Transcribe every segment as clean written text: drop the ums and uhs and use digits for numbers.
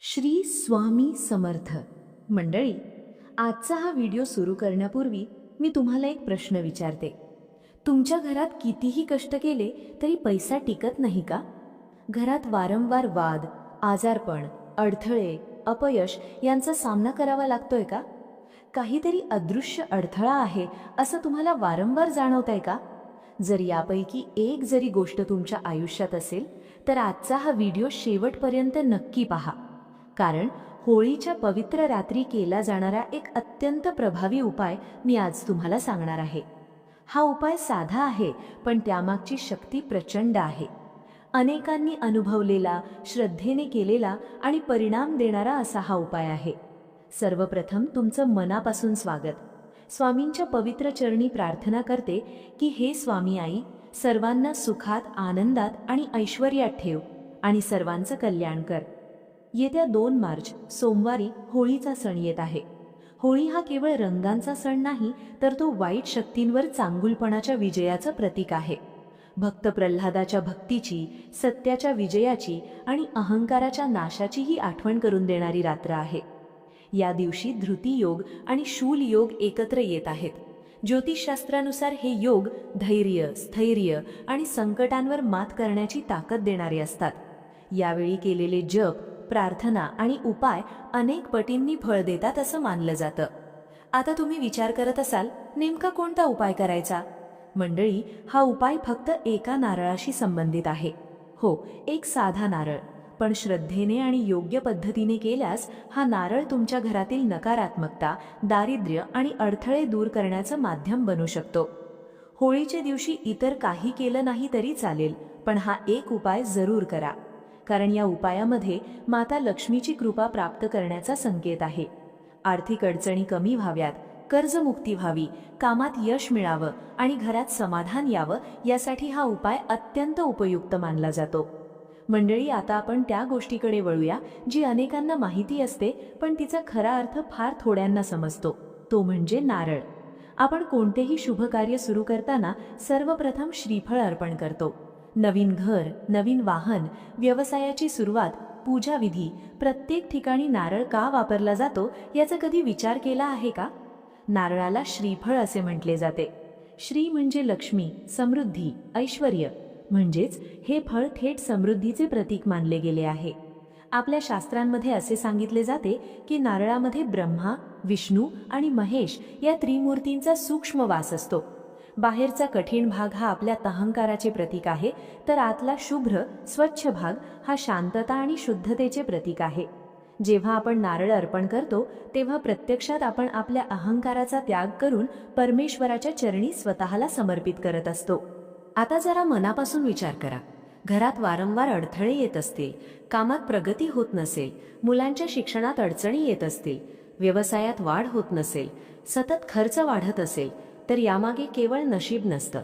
श्री स्वामी समर्थ मंडळी, आजचा हा व्हिडिओ सुरू करण्यापूर्वी मी तुम्हाला एक प्रश्न विचारते. तुमच्या घरात कितीही कष्ट केले तरी पैसा टिकत नाही का? घरात वारंवार वाद, आजारपण, अडथळे, अपयश यांचा सामना करावा लागतोय का? काहीतरी अदृश्य अडथळा आहे असं तुम्हाला वारंवार जाणवतंय का? जर यापैकी एक जरी गोष्ट तुमच्या आयुष्यात असेल तर आजचा हा व्हिडिओ शेवटपर्यंत नक्की पहा. कारण होळीच्या पवित्र रात्री केला जाणारा एक अत्यंत प्रभावी उपाय मी आज तुम्हाला सांगणार आहे. हा उपाय साधा आहे, पण त्यामागची शक्ती प्रचंड आहे. अनेकांनी अनुभवलेला, श्रद्धेने केलेला आणि परिणाम देणारा असा हा उपाय आहे. सर्वप्रथम तुमचं मनापासून स्वागत. स्वामींच्या पवित्र चरणी प्रार्थना करते की हे स्वामी आई, सर्वांना सुखात, आनंदात आणि ऐश्वर्यात ठेव आणि सर्वांचं कल्याण कर. येत्या 2 मार्च सोमवारी होळीचा सण येत आहे. होळी हा केवळ रंगांचा सण नाही, तर तो वाईट शक्तींवर चांगुलपणाच्या विजयाचं प्रतीक आहे. भक्त प्रल्हादाच्या भक्तीची, सत्याच्या विजयाची आणि अहंकाराच्या नाशाचीही आठवण करून देणारी रात्र आहे. या दिवशी धृती योग आणि शूल योग एकत्र येत आहेत. ज्योतिषशास्त्रानुसार हे योग धैर्य, स्थैर्य आणि संकटांवर मात करण्याची ताकद देणारे असतात. यावेळी केलेले जप, प्रार्थना आणि उपाय अनेक पटींनी फळ देतात असं मानलं जातं. आता तुम्ही विचार करत असाल, नेमका कोणता उपाय करायचा? मंडळी, हा उपाय फक्त एका नारळाशी संबंधित आहे. हो, एक साधा नारळ, पण श्रद्धेने आणि योग्य पद्धतीने केल्यास हा नारळ तुमच्या घरातील नकारात्मकता, दारिद्र्य आणि अडथळे दूर करण्याचं माध्यम बनू शकतो. होळीच्या दिवशी इतर काही केलं नाही तरी चालेल, पण हा एक उपाय जरूर करा. कारण या उपायामध्ये माता लक्ष्मीची कृपा प्राप्त करण्याचा संकेत आहे. आर्थिक अडचणी कमी व्हाव्यात, कर्जमुक्ती व्हावी, कामात यश मिळावं आणि घरात समाधान यावं, यासाठी हा उपाय अत्यंत उपयुक्त मानला जातो. मंडळी, आता आपण त्या गोष्टीकडे वळूया जी अनेकांना माहिती असते, पण तिचा खरा अर्थ फार थोड्यांना समजतो. तो म्हणजे नारळ. आपण कोणतेही शुभ कार्य सुरू करताना सर्वप्रथम श्रीफळ अर्पण करतो. नवीन घर, नवीन वाहन, व्यवसायाची सुरुवात, पूजाविधी, प्रत्येक ठिकाणी नारळ का वापरला जातो याचा कधी विचार केला आहे का? नारळाला श्रीफळ असे म्हटले जाते. श्री म्हणजे लक्ष्मी, समृद्धी, ऐश्वर्य. म्हणजेच हे फळ थेट समृद्धीचे प्रतीक मानले गेले आहे. आपल्या शास्त्रांमध्ये असे सांगितले जाते की नारळामध्ये ब्रह्मा, विष्णू आणि महेश या त्रिमूर्तींचा सूक्ष्म वास असतो. बाहेरचा कठीण भाग हा आपल्या अहंकाराचे प्रतीक आहे, तर आतला शुभ्र, स्वच्छ भाग हा शांतता आणि शुद्धतेचे प्रतीक आहे. जेव्हा आपण नारळ अर्पण करतो तेव्हा प्रत्यक्षात आपण आपल्या अहंकाराचा त्याग करून परमेश्वराच्या चरणी स्वतःला समर्पित करत असतो. आता जरा मनापासून विचार करा. घरात वारंवार अडथळे येत असतील, कामात प्रगती होत नसेल, मुलांच्या शिक्षणात अडचणी येत असतील, व्यवसायात वाढ होत नसेल, सतत खर्च वाढत असेल, तर यामागे केवळ नशीब नसतं.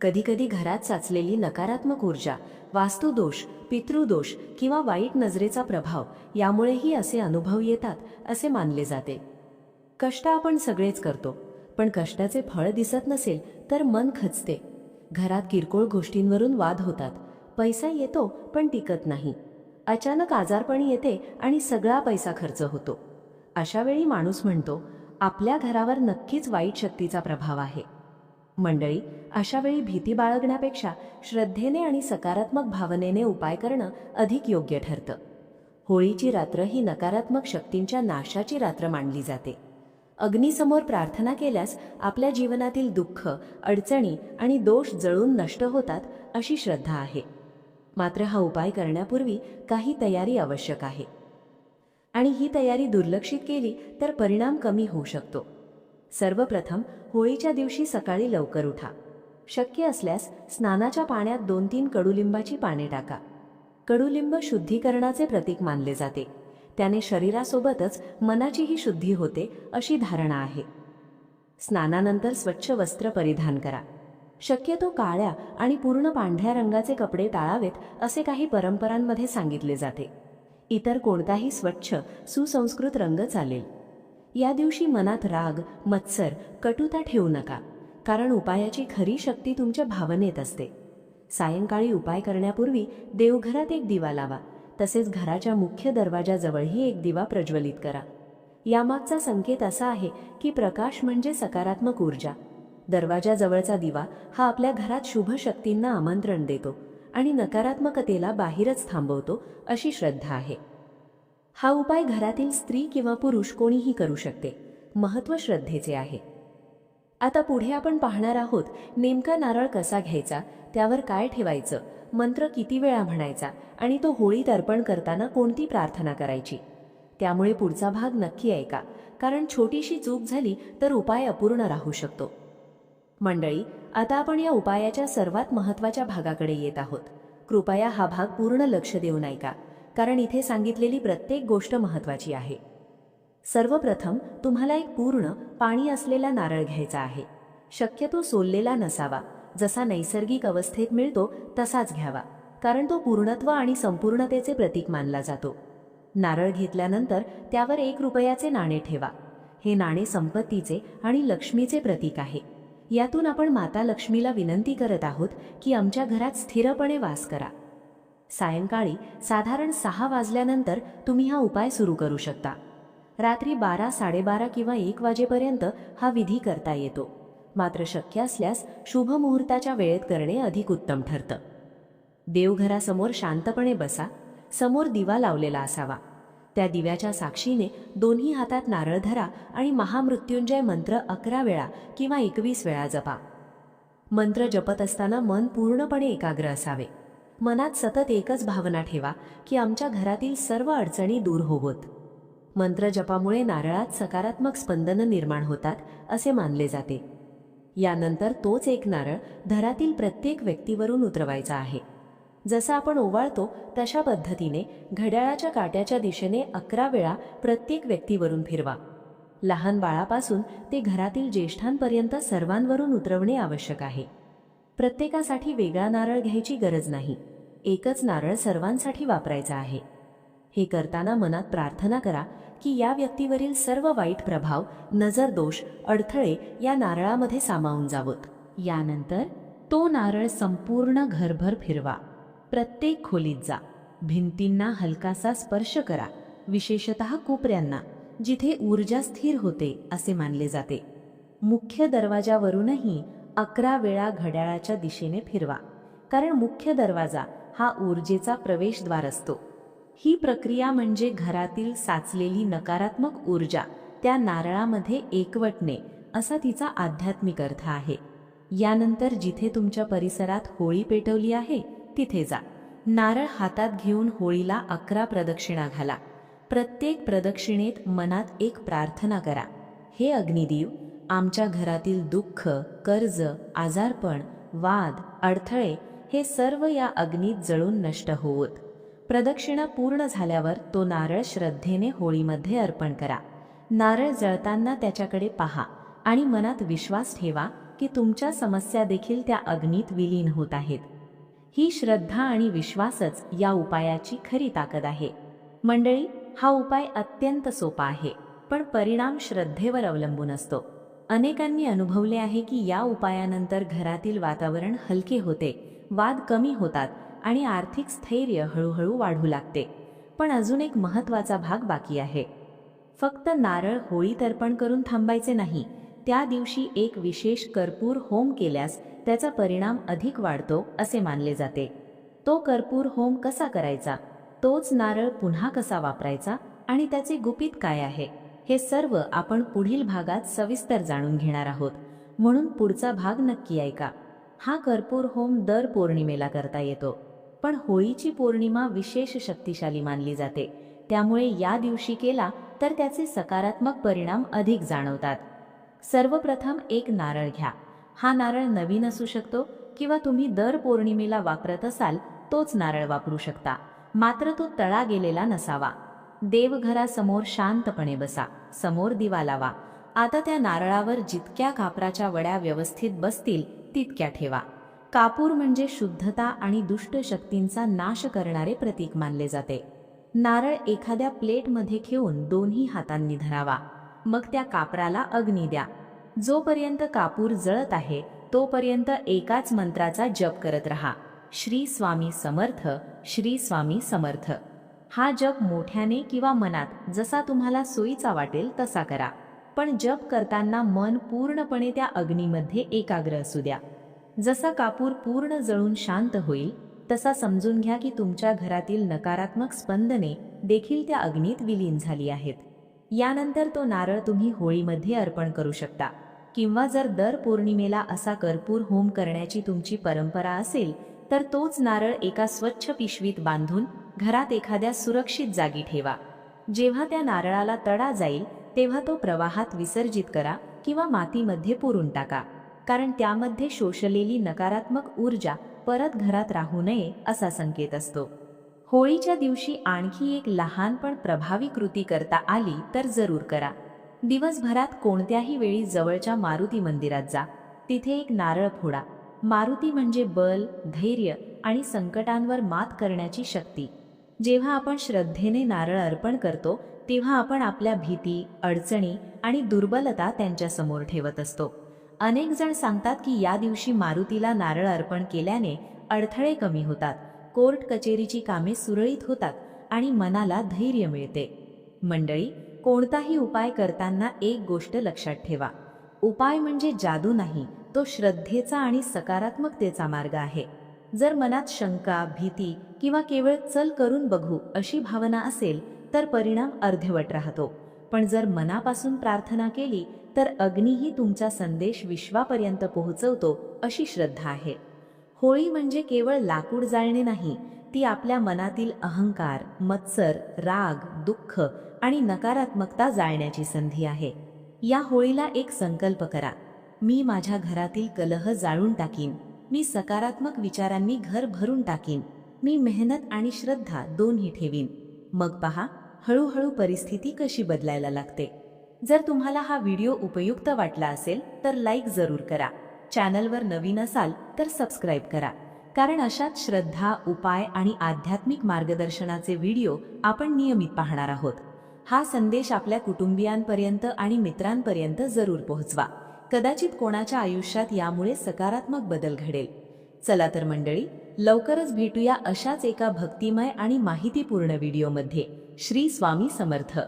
कधीकधी घरात साचलेली नकारात्मक ऊर्जा, वास्तुदोष, पितृदोष किंवा वाईट नजरेचा प्रभाव यामुळेही असे अनुभव येतात असे मानले जाते. कष्ट आपण सगळेच करतो, पण कष्टाचे फळ दिसत नसेल तर मन खचते. घरात किरकोळ गोष्टींवरून वाद होतात, पैसा येतो पण टिकत नाही, अचानक आजारपणी येते आणि सगळा पैसा खर्च होतो. अशा वेळी माणूस म्हणतो, आपल्या घरावर नक्कीच वाईट शक्तीचा प्रभाव आहे. मंडळी, अशा वेळी भीती बाळगण्यापेक्षा श्रद्धेने आणि सकारात्मक भावनेने उपाय करणं अधिक योग्य ठरतं. होळीची रात्र ही नकारात्मक शक्तींच्या नाशाची रात्र मानली जाते. अग्नीसमोर प्रार्थना केल्यास आपल्या जीवनातील दुःख, अडचणी आणि दोष जळून नष्ट होतात अशी श्रद्धा आहे. मात्र हा उपाय करण्यापूर्वी काही तयारी आवश्यक आहे, आणि ही तयारी दुर्लक्षित केली तर परिणाम कमी होऊ शकतो. सर्वप्रथम होळीच्या दिवशी सकाळी लवकर उठा. शक्य असल्यास स्नानाच्या पाण्यात 2-3 कडुलिंबाची पाने टाका. कडुलिंब शुद्धीकरणाचे प्रतीक मानले जाते. त्याने शरीरासोबतच मनाचीही शुद्धी होते अशी धारणा आहे. स्नानानंतर स्वच्छ वस्त्र परिधान करा. शक्यतो काळ्या आणि पूर्ण पांढऱ्या रंगाचे कपडे टाळावेत असे काही परंपरांमध्ये सांगितले जाते. इतर कोणताही स्वच्छ, सुसंस्कृत रंग चालेल. या दिवशी मनात राग, मत्सर, कटुता ठेवू नका, कारण उपायाची खरी शक्ती तुमच्या भावनेत असते. सायंकाळी उपाय करण्यापूर्वी देवघरात एक दिवा लावा. तसेच घराच्या मुख्य दरवाजाजवळही एक दिवा प्रज्वलित करा. यामागचा संकेत असा आहे की प्रकाश म्हणजे सकारात्मक ऊर्जा. दरवाजाजवळचा दिवा हा आपल्या घरात शुभ शक्तींना आमंत्रण देतो आणि नकारात्मकतेला बाहेरच थांबवतो अशी श्रद्धा आहे. हा उपाय घरातील स्त्री किंवा पुरुष कोणीही करू शकते. महत्त्व श्रद्धेचे आहे. आता पुढे आपण पाहणार आहोत नेमका नारळ कसा घ्यायचा, त्यावर काय ठेवायचं, मंत्र किती वेळा म्हणायचा आणि तो होळीत अर्पण करताना कोणती प्रार्थना करायची. त्यामुळे पुढचा भाग नक्की ऐका, कारण छोटीशी चूक झाली तर उपाय अपूर्ण राहू शकतो. मंडळी, आता आपण या उपायाच्या सर्वात महत्त्वाच्या भागाकडे येत आहोत. कृपया हा भाग पूर्ण लक्ष देऊन ऐका, कारण इथे सांगितलेली प्रत्येक गोष्ट महत्त्वाची आहे. सर्वप्रथम तुम्हाला एक पूर्ण पाणी असलेला नारळ घ्यायचा आहे. शक्यतो सोललेला नसावा, जसा नैसर्गिक अवस्थेत मिळतो तसाच घ्यावा, कारण तो पूर्णत्व आणि संपूर्णतेचे प्रतीक मानला जातो. नारळ घेतल्यानंतर त्यावर 1 रुपयाचे नाणे ठेवा. हे नाणे संपत्तीचे आणि लक्ष्मीचे प्रतीक आहे. यातून आपण माता लक्ष्मीला विनंती करत आहोत की आमच्या घरात स्थिरपणे वास करा. सायंकाळी साधारण 6 वाजल्यानंतर तुम्ही हा उपाय सुरू करू शकता. रात्री 12, 12:30 किंवा 1 वाजेपर्यंत हा विधी करता येतो. मात्र शक्य असल्यास शुभ मुहूर्ताच्या वेळेत करणे अधिक उत्तम ठरतं. देवघरासमोर शांतपणे बसा. समोर दिवा लावलेला असावा. त्या दिव्याच्या साक्षीने दोन्ही हातात नारळ धरा आणि महामृत्युंजय मंत्र 11 वेळा किंवा 21 वेळा जपा. मंत्र जपत असताना मन पूर्णपणे एकाग्र असावे. मनात सतत एकच भावना ठेवा की आमच्या घरातील सर्व अडचणी दूर होवोत. मंत्र जपामुळे नारळात सकारात्मक स्पंदन निर्माण होतात असे मानले जाते. यानंतर तोच एक नारळ घरातील प्रत्येक व्यक्तीवरून उतरवायचा आहे. जसं आपण ओवाळतो तशा पद्धतीने घड्याळाच्या काट्याच्या दिशेने 11 वेळा प्रत्येक व्यक्तीवरून फिरवा. लहान बाळापासून ते घरातील ज्येष्ठांपर्यंत सर्वांवरून उतरवणे आवश्यक आहे. प्रत्येकासाठी वेगळा नारळ घ्यायची गरज नाही. एकच नारळ सर्वांसाठी वापरायचा आहे. हे करताना मनात प्रार्थना करा की या व्यक्तीवरील सर्व वाईट प्रभाव, नजर दोष, अडथळे या नारळामध्ये सामावून जावोत. यानंतर तो नारळ संपूर्ण घरभर फिरवा. प्रत्येक खोलीत जा. भिंतींना हलकासा स्पर्श करा, विशेषतः कोपऱ्यांना, जिथे ऊर्जा स्थिर होते असे मानले जाते. मुख्य दरवाजावरूनही 11 वेळा घड्याळाच्या दिशेने फिरवा, कारण मुख्य दरवाजा हा ऊर्जेचा प्रवेशद्वार असतो. ही प्रक्रिया म्हणजे घरातील साचलेली नकारात्मक ऊर्जा त्या नारळामध्ये एकवटणे असा तिचा आध्यात्मिक अर्थ आहे. यानंतर जिथे तुमच्या परिसरात होळी पेटवली आहे तिथे जा. नारळ हातात घेऊन होळीला 11 प्रदक्षिणा घाला. प्रत्येक प्रदक्षिणेत मनात एक प्रार्थना करा. हे अग्निदेव, आमच्या घरातील दुःख, कर्ज, आजारपण, वाद, अडथळे हे सर्व या अग्नीत जळून नष्ट होवोत. प्रदक्षिणा पूर्ण झाल्यावर तो नारळ श्रद्धेने होळीमध्ये अर्पण करा. नारळ जळताना त्याच्याकडे पहा आणि मनात विश्वास ठेवा की तुमच्या समस्या देखील त्या अग्नीत विलीन होत आहेत. ही श्रद्धा आणि विश्वासच या उपायाची खरी ताकद आहे. मंडळी, हा उपाय अत्यंत सोपा आहे, पण परिणाम श्रद्धेवर अवलंबून असतो. अनेकांनी अनुभवले आहे की या उपायानंतर घरातील वातावरण हलके होते, वाद कमी होतात आणि आर्थिक स्थैर्य हळूहळू वाढू लागते. पण अजून एक महत्त्वाचा भाग बाकी आहे. फक्त नारळ होळीत अर्पण करून थांबायचे नाही. त्या दिवशी एक विशेष कर्पूर होम केल्यास त्याचा परिणाम अधिक वाढतो असे मानले जाते. तो कर्पूर होम कसा करायचा, तोच नारळ पुन्हा कसा वापरायचा आणि त्याचे गुपित काय आहे, हे सर्व आपण पुढील भागात सविस्तर जाणून घेणार आहोत. म्हणून पुढचा भाग नक्की ऐका. हा कर्पूर होम दर पौर्णिमेला करता येतो, पण होळीची पौर्णिमा विशेष शक्तिशाली मानली जाते. त्यामुळे या दिवशी केला तर त्याचे सकारात्मक परिणाम अधिक जाणवतात. सर्वप्रथम एक नारळ घ्या. हा नारळ नवीन असू शकतो किंवा तुम्ही दर पौर्णिमेला वापरत असाल तोच नारळ वापरू शकता, मात्र तो तळा गेलेला नसावा. देवघरासमोर शांतपणे बसा. समोर दिवा लावा. आता त्या नारळावर जितक्या कापराच्या वड्या व्यवस्थित बसतील तितक्या ठेवा. कापूर म्हणजे शुद्धता आणि दुष्ट शक्तींचा नाश करणारे प्रतीक मानले जाते. नारळ एखाद्या प्लेटमध्ये ठेवून दोन्ही हातांनी धरावा. मग त्या कापराला अग्नी द्या. जोपर्यंत कापूर जळत आहे तोपर्यंत एकाच मंत्राचा जप करत रहा. श्री स्वामी समर्थ, श्री स्वामी समर्थ. हा जप मोठ्याने किंवा मनात जसा तुम्हाला सोयीचा वाटेल तसा करा, पण जप करताना मन पूर्णपणे त्या अग्नीमध्ये एकाग्र असू द्या. जसा कापूर पूर्ण जळून शांत होईल तसा समजून घ्या की तुमच्या घरातील नकारात्मक स्पंदने देखील त्या अग्नीत विलीन झाली आहेत. यानंतर तो नारळ तुम्ही होळीमध्ये अर्पण करू शकता, किंवा जर दर पौर्णिमेला असा कर्पूर होम करण्याची तुमची परंपरा असेल तर तोच नारळ एका स्वच्छ पिशवीत बांधून घरात एखाद्या सुरक्षित जागी ठेवा. जेव्हा त्या नारळाला तडा जाईल तेव्हा तो प्रवाहात विसर्जित करा किंवा मातीमध्ये पुरून टाका, कारण त्यामध्ये शोषलेली नकारात्मक ऊर्जा परत घरात राहू नये असा संकेत असतो. होळीच्या दिवशी आणखी एक लहान पण प्रभावी कृती करता आली तर जरूर करा. दिवसभरात कोणत्याही वेळी जवळच्या मारुती मंदिरात जा, तिथे एक नारळ फोडा. मारुती म्हणजे बल, धैर्य आणि संकटांवर मात करण्याची शक्ती. जेव्हा आपण श्रद्धेने नारळ अर्पण करतो तेव्हा आपण आपल्या भीती, अडचणी आणि दुर्बलता त्यांच्यासमोर ठेवत असतो. अनेक जण सांगतात की या दिवशी मारुतीला नारळ अर्पण केल्याने अडथळे कमी होतात, कोर्ट कचेरीची कामे सुरळीत होतात आणि मनाला धैर्य मिळते. मंडळी, कोणताही उपाय करताना एक गोष्ट लक्षात ठेवा. उपाय म्हणजे जादू नाही, तो श्रद्धेचा आणि सकारात्मकतेचा मार्ग आहे. जर मनात शंका, भीती किंवा केवळ चल करून बघू अशी भावना असेल तर परिणाम अर्धवट राहतो. पण जर मनापासून प्रार्थना केली तर अग्नीही तुमचा संदेश विश्वापर्यंत पोहोचवतो अशी श्रद्धा आहे. होळी म्हणजे केवळ लाकूड जाळणे नाही, ती आपल्या मनातील अहंकार, मत्सर, राग, दुःख आणि नकारात्मकता जाळण्याची संधी आहे. या होळीला एक संकल्प करा. मी माझ्या घरातील कलह जाळून टाकीन. मी सकारात्मक विचारांनी घर भरून टाकीन. मी मेहनत आणि श्रद्धा दोन्ही ठेवीन. मग पहा, हळूहळू परिस्थिती कशी बदलायला लागते. जर तुम्हाला हा व्हिडिओ उपयुक्त वाटला असेल तर लाईक जरूर करा. चॅनलवर नवीन असाल तर सबस्क्राईब करा, कारण अशाच श्रद्धा, उपाय आणि आध्यात्मिक मार्गदर्शनाचे व्हिडिओ आपण नियमित पाहणार आहोत. हा संदेश आपल्या कुटुंबियांपर्यंत आणि मित्रांपर्यंत जरूर पोहोचवा. कदाचित कोणाच्या आयुष्यात यामुळे सकारात्मक बदल घडेल. चला तर मंडळी, लवकरच भेटूया अशाच एका भक्तिमय आणि माहितीपूर्ण व्हिडिओमध्ये. श्री स्वामी समर्थ.